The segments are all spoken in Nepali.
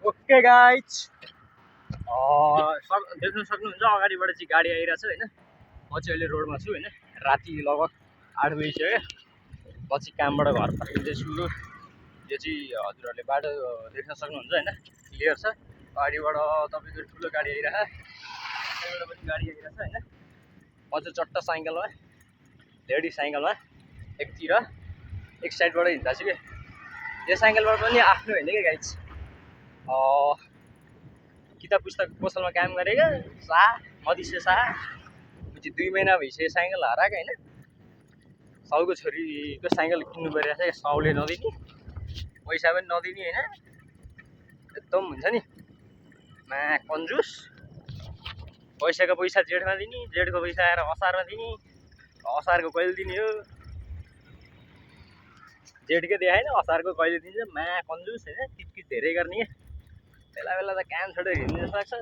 ओके गाइज देख्न सक्नुहुन्छ अगाडिबाट चाहिँ गाडी आइरहेछ होइन। म चाहिँ अहिले रोडमा छु होइन। राति लगभग 8 बजिसक्यो। म चाहिँ कामबाट घर फर्किँदैछु। यो चाहिँ हजुरहरूले बाटो देख्न सक्नुहुन्छ होइन, क्लियर छ। अगाडिबाट तपाईँको ठुलो गाडी आइरहेछ, यताबाट पनि गाडी आइरहेछ होइन। म चाहिँ चट्टा साइकलमा, लेडी साइकलमा एकतिर एक साइडबाट हिँड्दैछु कि। यो साइकलबाट पनि आफ्नो होइन क्या गाइज। किताब पुस्तक पसलमा काम गरेको मधिसे म चाहिँ 2 महिना भइसक्यो साइकल हराएको होइन। साउको छोरीको साइकल किन्नु परिरहेको छ। साउले नदिने, पैसा पनि नदिने होइन। एकदम हुन्छ नि मा कन्जुस। पैसाको पैसा जेठमा दिने, जेठको पैसा आएर असारमा दिने, असारको कहिले दिने हो जेठकै देखाएन, असारको कहिले दिन्छ। मा कन्जुस होइन, किटकिट धेरै गर्ने क्या। बेला बेला त काम छोडेर हिँड्नु सक्छ।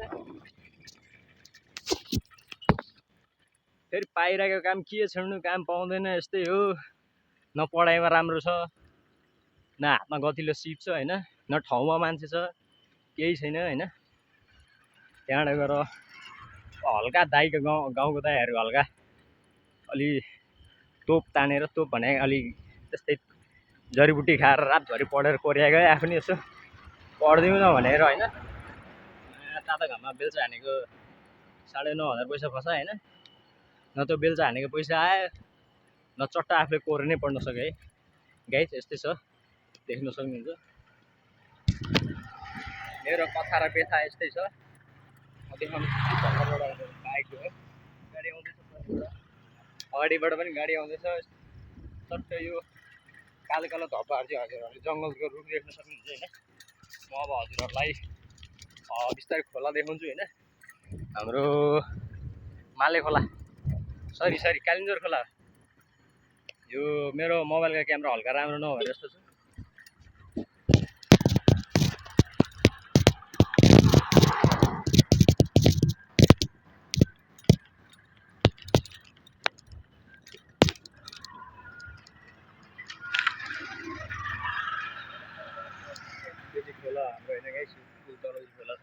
फेरि पाइरहेको काम के छोड्नु, काम पाउँदैन, यस्तै हो। न पढाइमा राम्रो छ, न हातमा गतिलो सिप छ होइन, न ठाउँमा मान्छे छ, केही छैन होइन। त्यहाँबाट गएर हल्का दाइको गाउँको दाइहरू हल्का अलि तोप तानेर, तोप भने अलि त्यस्तै जडीबुटी खाएर रातभरि पढेर कोर्याएको आफू नि यसो पढ्दिउँ न भनेर होइन। तातो घाममा बेल्चा हानेको 9,500 पैसा फसा होइन। न त बेल्चा हानेको पैसा आयो, न चट्टा आफूले कोरेर नै पढ्न सक्यो है गाइज। यस्तै छ, देख्न सक्नुहुन्छ। मेरो कथा र व्यथा यस्तै छ। म देखाउनु बाइक हो, गाडी आउँदैछ, अगाडिबाट पनि गाडी आउँदैछ। चट्ट यो कालो कालो धब्बाहरू चाहिँ हजुरहरूले जङ्गलको रुख देख्न सक्नुहुन्छ होइन। म अब हजुरहरूलाई बिस्तारै खोला देखाउँछु होइन। हाम्रो माले खोला, सरी कालिन्जर खोला। यो मेरो मोबाइलको क्यामेरा हल्का राम्रो नभएर जस्तो छ। खोला हाम्रो होइन गाइस, पुल तल खोला छ।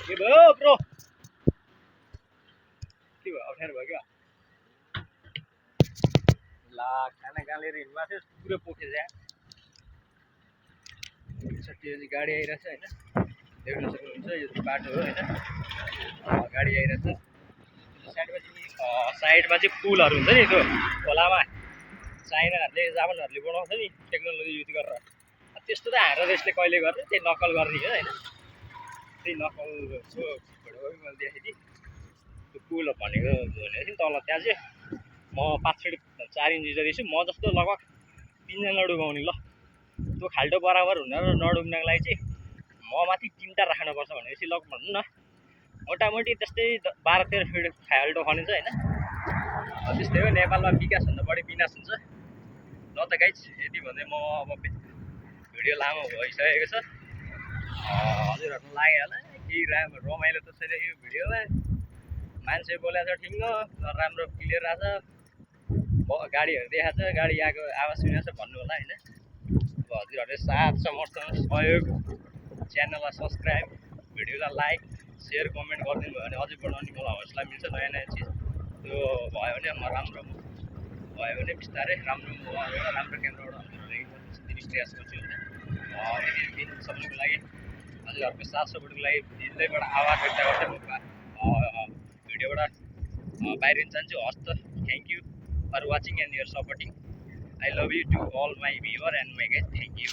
के भयो ब्रो, के भयो, अप्ठ्यारो भयो क्या? ला खाना गालेर हिँड्नुभएको थियो, पुरै पोखेछ या। त्यो चाहिँ गाडी आइरहेछ होइन, देख्न सक्नुहुन्छ। यो बाटो हो होइन, गाडी आइरहेछ। साइडमा चाहिँ पुलहरू हुन्छ नि, त्यो खोलामा चाइनाहरूले जापानहरूले बनाउँछ नि टेक्नोलोजी युज गरेर। त्यस्तो त हाम्रो देशले कहिले गर्ने, त्यही नक्कल गर्ने हो होइन। त्यही नक्कलको फोटो पनि मैले देखेको थिएँ। त्यो पुल भनेको भनेको थिएँ तल। त्यहाँ चाहिँ म 5 फिट 4 इन्च जति छु। म जस्तो लगभग 3 जना डुबाउने ल। त्यो खाल्टो बराबर हुन र नडुब्नको लागि चाहिँ म माथि 3टा राख्नुपर्छ भनेपछि लगभग भन्नु न मोटामोटी त्यस्तै 12-13 फिट खाल्टो खनिन्छ होइन। त्यस्तै हो, नेपालमा विकासभन्दा बढी विनाश हुन्छ। ल त गाइज, यति भन्दै म अब भिडियो लामो भइसकेको छ। हजुरहरू लाग्यो होला केही रमाइलो त छैन यो भिडियोमा। मान्छे बोलेको छ ठिङ्ग, राम्रो क्लियर आएको छ, गाडीहरू देखाएको छ, गाडी आएको आवाज सुनेको छ भन्नु होला होइन। अब हजुरहरूले साथ समर्थन सहयोग, च्यानललाई सब्सक्राइब, भिडियोलाई लाइक सेयर कमेन्ट गरिदिनु भयो भने अझै बनाउने मलाई हौसला मिल्छ। नयाँ नयाँ चिज त्यो भयो भने म राम्रो भयो भने बिस्तारै राम्रो मोबाइलबाट राम्रो क्यामेराबाट हजुरहरूलाई दिने प्रयास गर्छु होइन। यति दिनसम्मको लागि हजुरहरूको साथ सपोर्टको लागि हृदयबाट आभार व्यक्त गर्दै म भिडियोबाट बाहिरिन चाहन्छु। हस् त, thank you for watching and your supporting. I love you to all my viewer and my guys. Thank you.